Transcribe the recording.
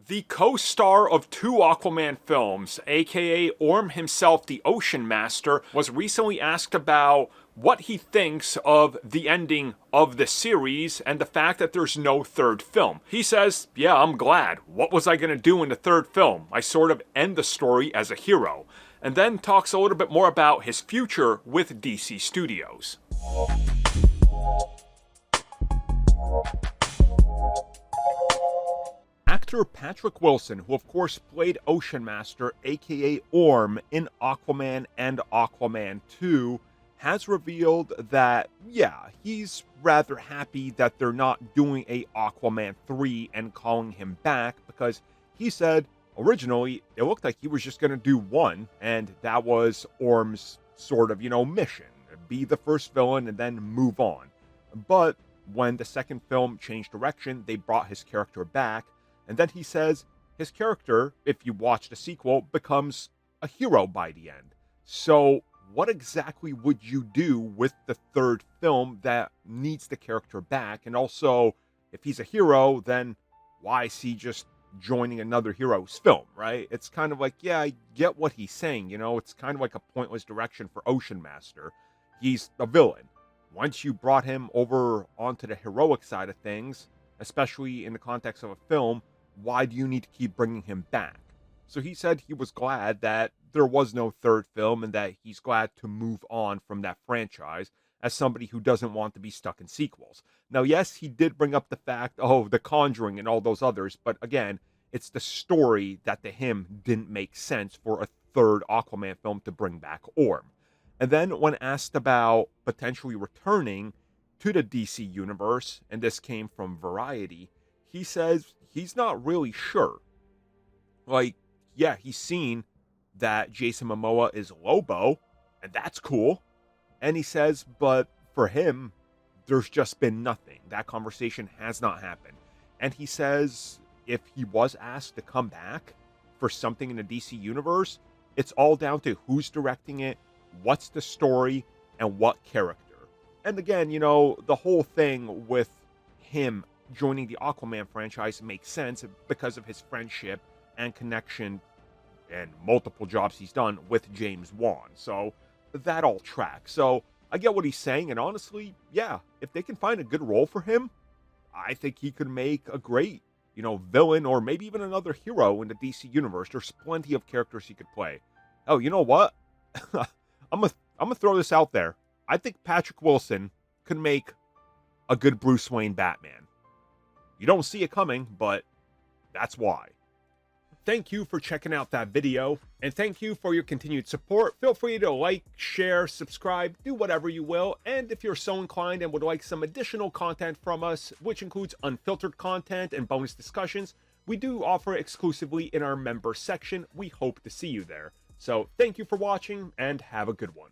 The co-star of two Aquaman films, aka Orm himself, the Ocean Master, was recently asked about what he thinks of the ending of the series and the fact that there's no third film. He says, yeah, I'm glad. What was I gonna do in the third film? I sort of end the story as a hero. And then talks a little bit more about his future with DC Studios. Actor Patrick Wilson, who of course played Ocean Master, aka Orm, in Aquaman and Aquaman 2, has revealed that, yeah, he's rather happy that they're not doing a Aquaman 3 and calling him back, because he said originally it looked like he was just going to do one, and that was Orm's sort of, mission. Be the first villain and then move on. But when the second film changed direction, they brought his character back. And then he says his character, if you watch the sequel, becomes a hero by the end. So what exactly would you do with the third film that needs the character back? And also, if he's a hero, then why is he just joining another hero's film, right? It's kind of like, yeah, I get what he's saying. It's kind of like a pointless direction for Ocean Master. He's a villain. Once you brought him over onto the heroic side of things, especially in the context of a film, why do you need to keep bringing him back? So he said he was glad that there was no third film and that he's glad to move on from that franchise as somebody who doesn't want to be stuck in sequels. Now, yes, he did bring up the fact, The Conjuring and all those others, but again, it's the story that to him didn't make sense for a third Aquaman film to bring back Orm. And then when asked about potentially returning to the DC universe, and this came from Variety, he says he's not really sure. Like, yeah, he's seen that Jason Momoa is Lobo, and that's cool. And he says, but for him, there's just been nothing. That conversation has not happened. And he says if he was asked to come back for something in the DC universe, it's all down to who's directing it, what's the story, and what character. And again, the whole thing with him joining the Aquaman franchise makes sense because of his friendship and connection and multiple jobs he's done with James Wan. So that all tracks. So I get what he's saying, and honestly, yeah, if they can find a good role for him, I think he could make a great, villain or maybe even another hero in the DC universe. There's plenty of characters he could play. Oh, you know what? I'm gonna throw this out there. I think Patrick Wilson could make a good Bruce Wayne Batman. You don't see it coming, but that's why. Thank you for checking out that video, and thank you for your continued support. Feel free to like, share, subscribe, do whatever you will, and if you're so inclined and would like some additional content from us, which includes unfiltered content and bonus discussions, we do offer exclusively in our member section. We hope to see you there. So thank you for watching, and have a good one.